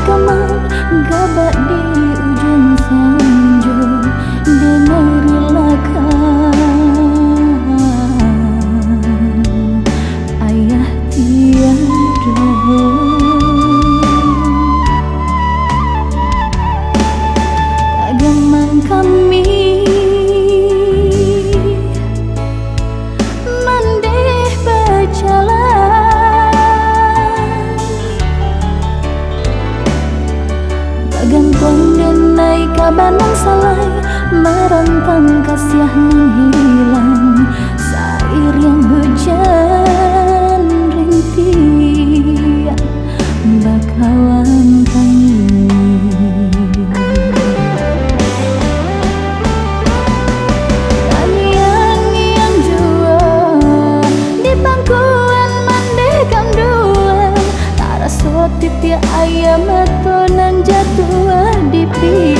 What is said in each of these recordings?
kamar gabak di ujung sanjo denerilakan ayah tiada tagamang kami mandeh berjalan gantung denai kabanang salai merantang kasiah menghilang sair yang hujan rintih bakawan kami tanian jua di bangkuan mandekan dua tara sotit ya ayam metonan jatuh di pipi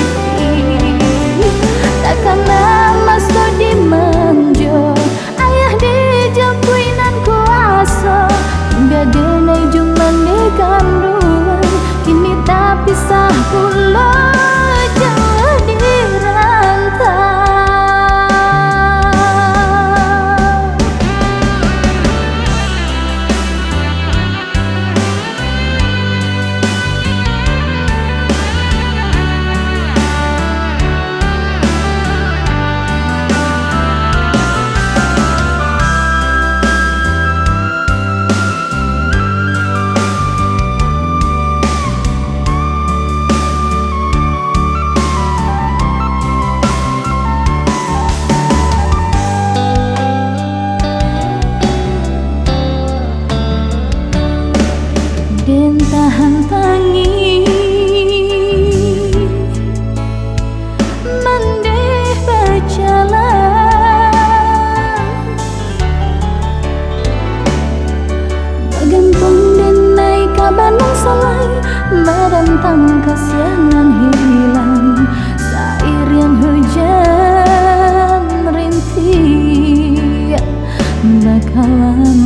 takkan nama di manjo ayah di jampuinan kuasa hingga denai jung mandekan dua kini tak pisah pulau jauh di rantau. Den tahan tangi mandeh berjalan gantung denai kabanang salai merantang kasianan hilang sair yang hujan rintih bakalan